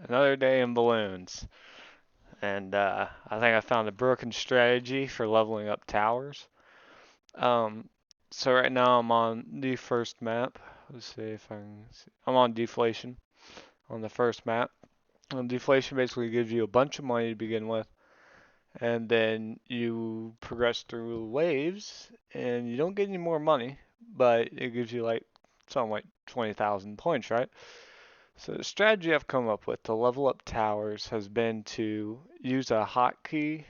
Another day in balloons. And I think I found a broken strategy for leveling up towers. Um, so right now I'm on the first map. Let's see if I can see. I'm on deflation on the first map. Deflation basically gives you a bunch of money to begin with, and then you progress through waves, and you don't get any more money, but it gives you like something like 20,000 points, right? So the strategy I've come up with to level up towers has been to use a hotkey,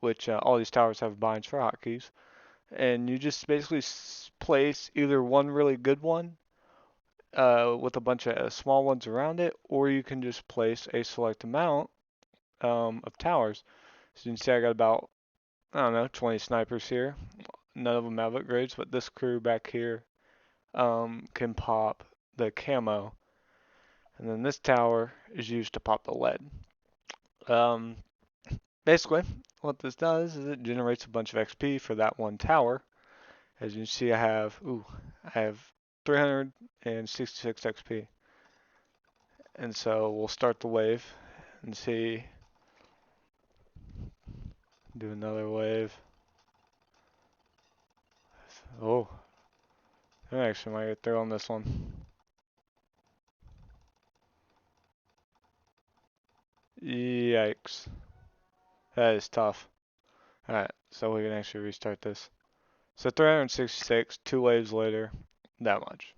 which all these towers have binds for hotkeys, and you just basically place either one really good one with a bunch of small ones around it, or you can just place a select amount of towers. So you can see I got about, I don't know, 20 snipers here. None of them have upgrades, but this crew back here can pop the camo, and then this tower is used to pop the lead. Um, Basically, what this does is it generates a bunch of XP for that one tower. As you can see, I have 366 XP. And so we'll start the wave and see, do another wave. Oh, I actually might get through on this one. Yikes. That is tough. Alright, so we can actually restart this. So 366, two waves later, that much.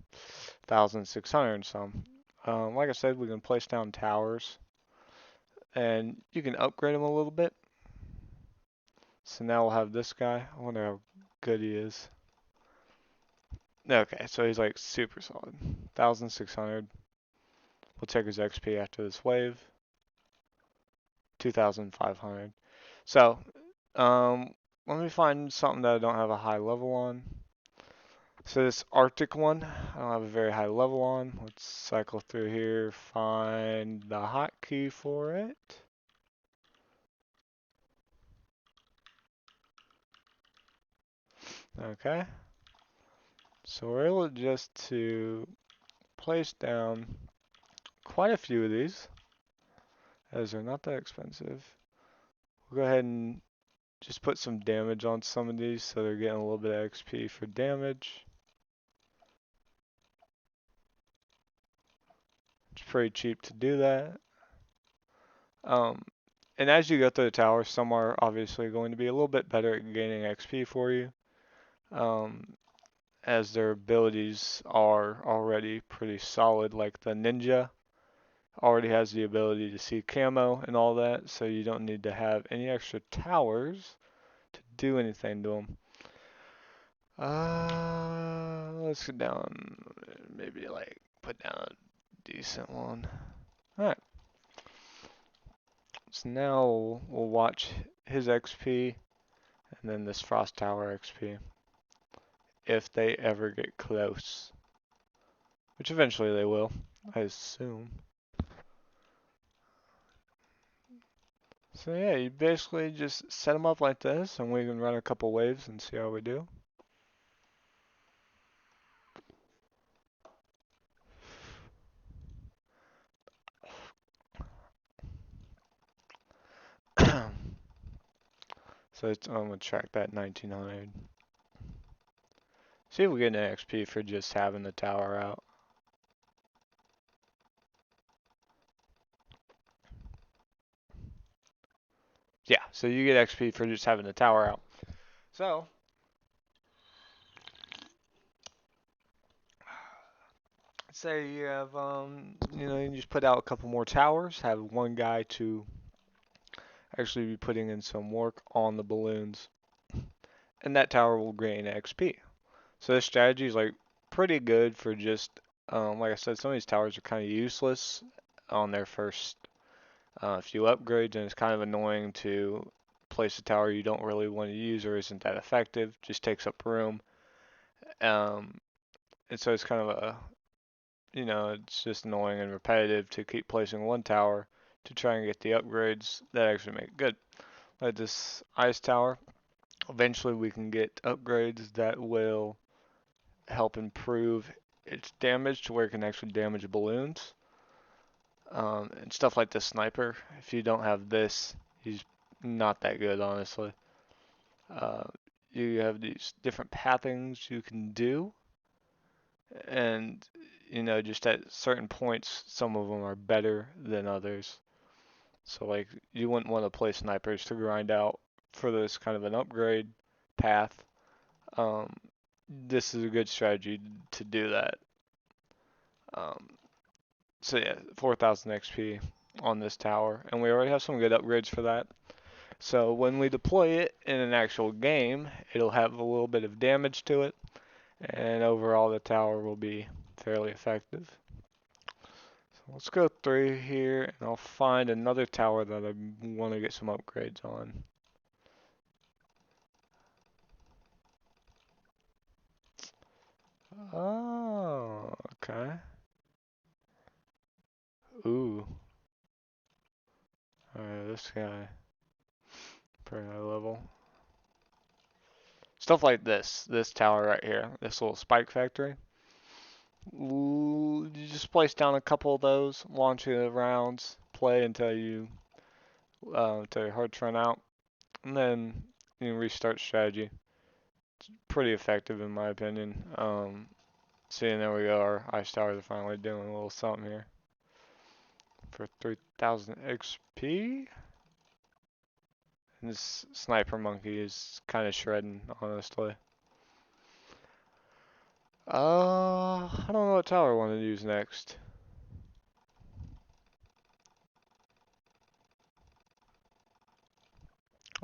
1,600 and some. Like I said, we can place down towers, and you can upgrade them a little bit. So now we'll have this guy. I wonder how good he is. Okay, so he's like super solid. 1,600. We'll take his XP after this wave. 2,500. So, let me find something that I don't have a high level on. So this Arctic one, I don't have a very high level on. Let's cycle through here, find the hotkey for it. Okay. So we're able just to place down quite a few of these, as they're not that expensive. We'll go ahead and just put some damage on some of these so they're getting a little bit of XP for damage. It's pretty cheap to do that. Um, and as you go through the tower, some are obviously going to be a little bit better at gaining XP for you, as their abilities are already pretty solid. Like the ninja already has the ability to see camo and all that, so you don't need to have any extra towers to do anything to them. Let's get down, maybe like put down a decent one. Alright, so now we'll watch his XP and then this Frost Tower XP if they ever get close, which eventually they will, I assume. So yeah, you basically just set them up like this and we can run a couple waves and see how we do. So I'm gonna track that 1900. See if we get an XP for just having the tower out. Yeah, so you get XP for just having the tower out. So, say you have, you just put out a couple more towers, have one guy to actually be putting in some work on the balloons, and that tower will gain XP. So this strategy is like pretty good for just, like I said, some of these towers are kind of useless on their first few upgrades, and it's kind of annoying to place a tower you don't really want to use or isn't that effective, just takes up room. Um, and so it's kind of it's just annoying and repetitive to keep placing one tower to try and get the upgrades that actually make it good. Like this ice tower, eventually we can get upgrades that will help improve its damage to where it can actually damage balloons. And stuff like the sniper. If you don't have this, he's not that good, honestly. Uh, you have these different pathings you can do, and just at certain points, some of them are better than others. So like, you wouldn't want to play snipers to grind out for this kind of an upgrade path. Um, this is a good strategy to do that. Um, so yeah, 4,000 XP on this tower, and we already have some good upgrades for that. So when we deploy it in an actual game, it'll have a little bit of damage to it, and overall the tower will be fairly effective. So let's go through here, and I'll find another tower that I want to get some upgrades on. Oh, okay. Ooh. Alright, this guy. Pretty high level. Stuff like this tower right here, this little spike factory. You just place down a couple of those, launch the rounds, play until your hearts run out, and then you restart strategy. It's pretty effective in my opinion. See, and there we go. Our ice towers are finally doing a little something here for 3,000 XP. And this sniper monkey is kind of shredding, honestly. I don't know what tower I want to use next.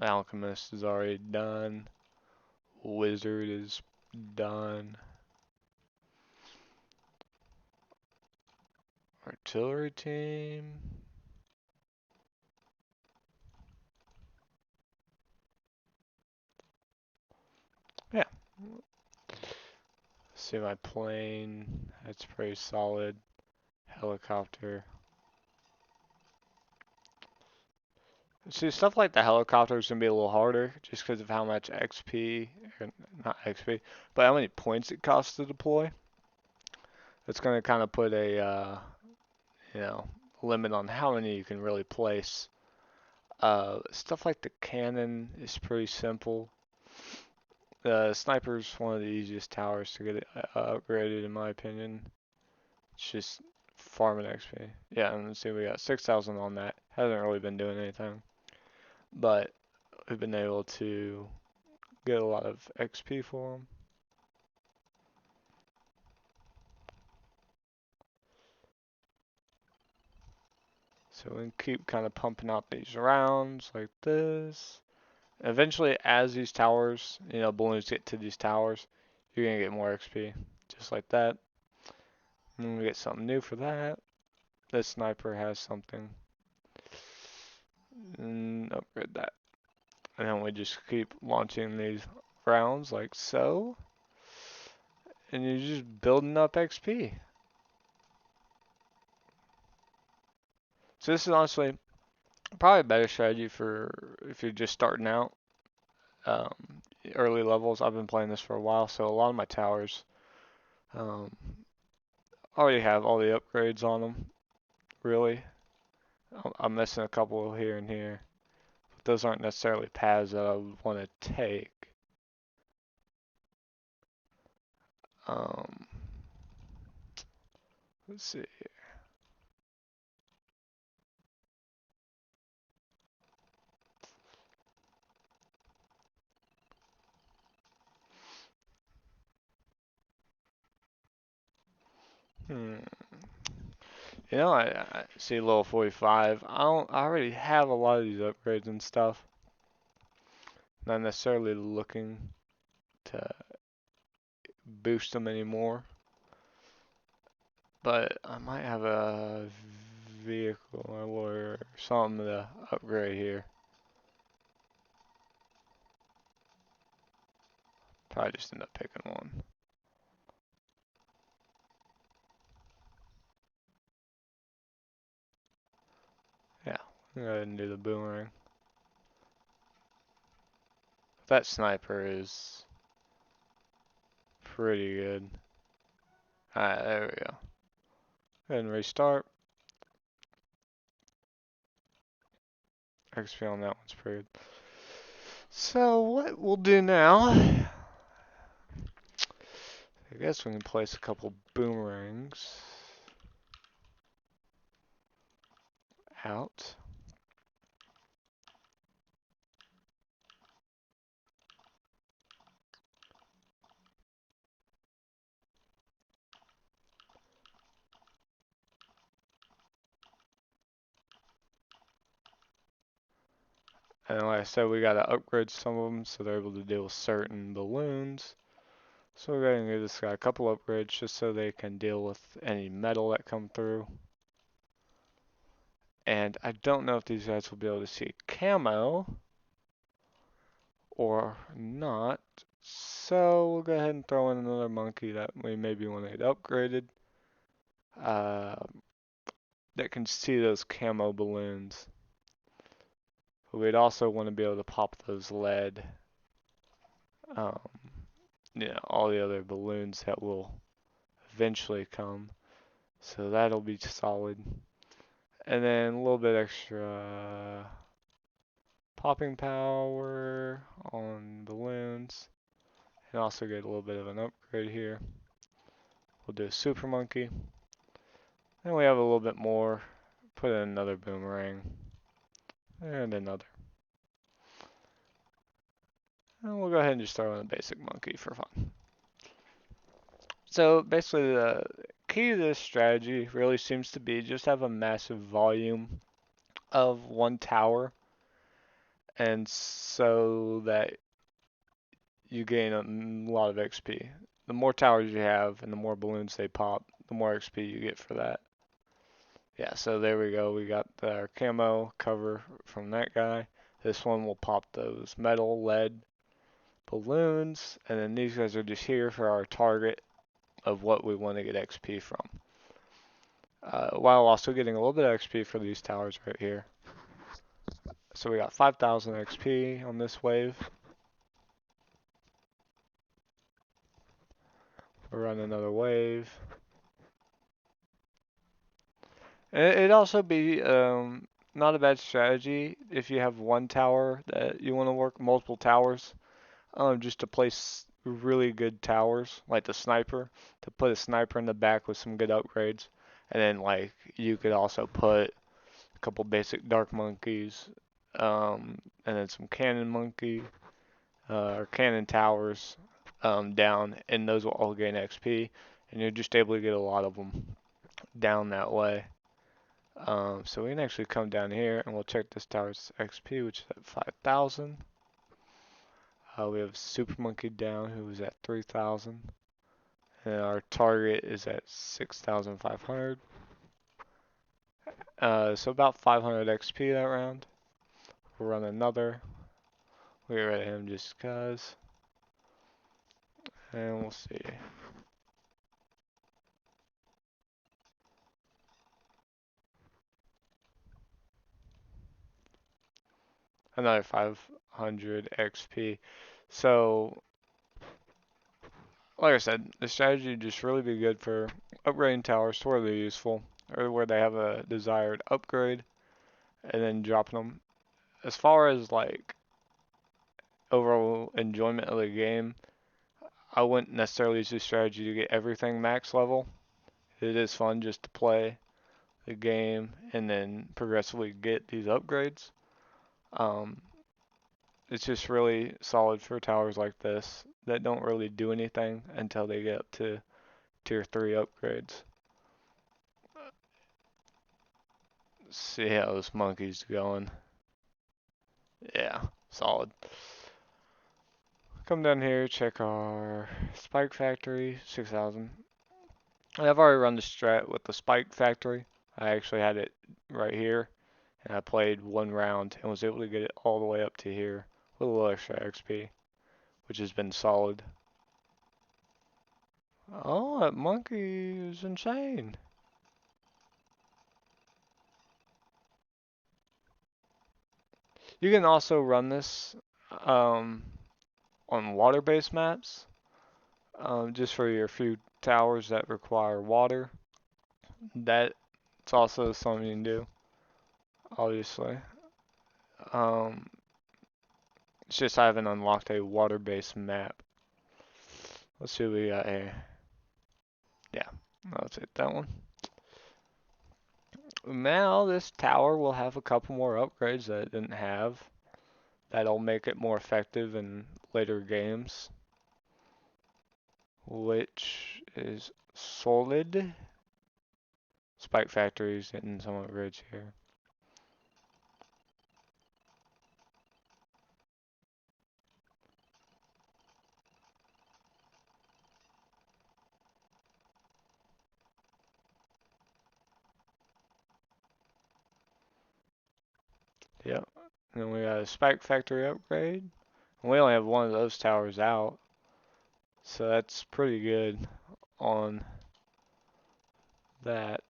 Alchemist is already done. Wizard is done. Artillery team. Yeah. See my plane. That's pretty solid. Helicopter. See, stuff like the helicopter is going to be a little harder just because of how much XP, or not XP, but how many points it costs to deploy. It's going to kind of put a, you know, limit on how many you can really place. Stuff like the cannon is pretty simple. The sniper's one of the easiest towers to get upgraded in my opinion. It's just farming XP. Yeah, and let's see, we got 6,000 on that. Hasn't really been doing anything, but we've been able to get a lot of XP for them. So we can keep kind of pumping out these rounds like this. Eventually, as these towers, balloons get to these towers, you're gonna get more XP, just like that. And we get something new for that. This sniper has something. And upgrade that. And then we just keep launching these rounds like so. And you're just building up XP. So this is honestly probably a better strategy for if you're just starting out. Um, Early levels. I've been playing this for a while, so a lot of my towers um, already have all the upgrades on them. Really, I'm missing a couple here and here, but those aren't necessarily paths that I would want to take. Um, let's see. Hmm. I see level 45. I already have a lot of these upgrades and stuff. Not necessarily looking to boost them anymore. But I might have a vehicle or something to upgrade here. Probably just end up picking one. Yeah, go ahead and do the boomerang. That sniper is pretty good. Alright, there we go. Go ahead and restart. XP on that one's pretty good. So what we'll do now, I guess we can place a couple boomerangs out. And like I said, we gotta upgrade some of them so they're able to deal with certain balloons. So we're gonna give this guy a couple upgrades just so they can deal with any metal that come through. And I don't know if these guys will be able to see camo or not. So we'll go ahead and throw in another monkey that we maybe want to get upgraded. Uh, that can see those camo balloons. But we'd also want to be able to pop those lead. Um, all the other balloons that will eventually come. So that'll be solid. And then a little bit extra popping power on balloons. And also get a little bit of an upgrade here. We'll do a super monkey. Then we have a little bit more. Put in another boomerang. And another. And we'll go ahead and just throw in a basic monkey for fun. So basically the key to this strategy really seems to be just have a massive volume of one tower. And so that you gain a lot of XP. The more towers you have and the more balloons they pop, the more XP you get for that. Yeah, so there we go. We got our camo cover from that guy. This one will pop those metal, lead, balloons, and then these guys are just here for our target of what we want to get XP from. While also getting a little bit of XP for these towers right here. So we got 5,000 XP on this wave. We'll run another wave. It'd also be not a bad strategy if you have one tower that you want to work multiple towers, just to place really good towers like the sniper, to put a sniper in the back with some good upgrades, and then like you could also put a couple basic dark monkeys, and then some cannon monkey or cannon towers down, and those will all gain XP, and you're just able to get a lot of them down that way. So we can actually come down here and we'll check this tower's XP, which is at 5,000. We have Super Monkey down, who is at 3,000. And our target is at 6,500. So about 500 XP that round. We'll run another. We'll get rid of him just cause. And we'll see. Another 500 XP. So like I said, the strategy would just really be good for upgrading towers to where they're useful, or where they have a desired upgrade, and then dropping them. As far as like overall enjoyment of the game, I wouldn't necessarily use this strategy to get everything max level. It is fun just to play the game and then progressively get these upgrades. Um, it's just really solid for towers like this that don't really do anything until they get up to tier 3 upgrades. See how this monkey's going. Yeah, solid. Come down here, check our spike factory, 6,000. I've already run the strat with the spike factory. I actually had it right here, and I played one round and was able to get it all the way up to here with a little extra XP, which has been solid. Oh, that monkey is insane. You can also run this on water-based maps, just for your few towers that require water. That's also something you can do, obviously. Um, it's just I haven't unlocked a water-based map. Let's see what we got here. Yeah, I'll take that one. Now this tower will have a couple more upgrades that it didn't have. That'll make it more effective in later games. Which is solid. Spike Factory's getting somewhat rich here. Yep. And then we got a Spike Factory upgrade. And we only have one of those towers out. So that's pretty good on that.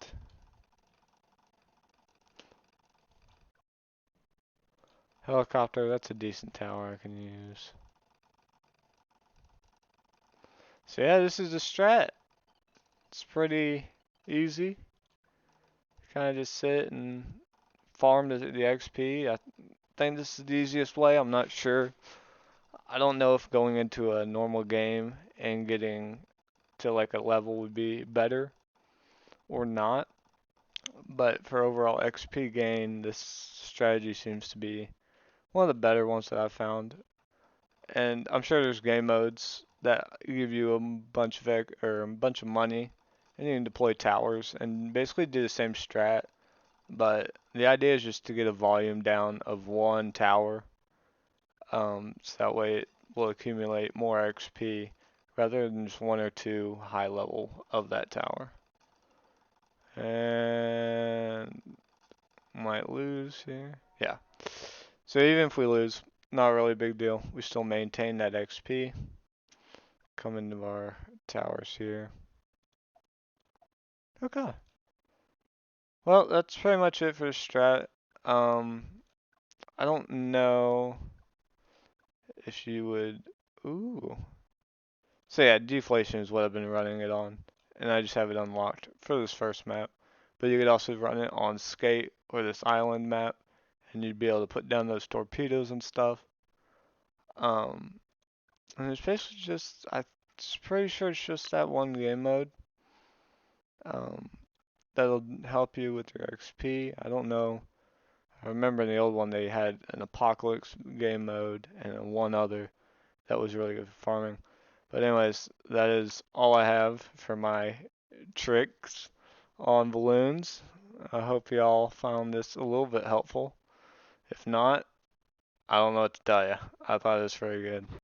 Helicopter, that's a decent tower I can use. So yeah, this is the strat. It's pretty easy. Kind of just sit and farm the XP. I think this is the easiest way. I'm not sure. I don't know if going into a normal game and getting to like a level would be better or not. But for overall XP gain, this strategy seems to be one of the better ones that I've found. And I'm sure there's game modes that give you a bunch of or a bunch of money, and you can deploy towers and basically do the same strat. But the idea is just to get a volume down of one tower, so that way it will accumulate more XP rather than just one or two high level of that tower. And might lose here. Yeah. So even if we lose, not really a big deal. We still maintain that XP. Come into our towers here. Okay. Well, that's pretty much it for the strat. Um, I don't know if you would. Ooh. So yeah, deflation is what I've been running it on, and I just have it unlocked for this first map. But you could also run it on skate or this island map, and you'd be able to put down those torpedoes and stuff. Um, and it's basically just, I'm pretty sure it's just that one game mode. Um, that'll help you with your XP. I don't know. I remember in the old one they had an apocalypse game mode and one other that was really good for farming. But anyways, that is all I have for my tricks on balloons. I hope y'all found this a little bit helpful. If not, I don't know what to tell you. I thought it was very good.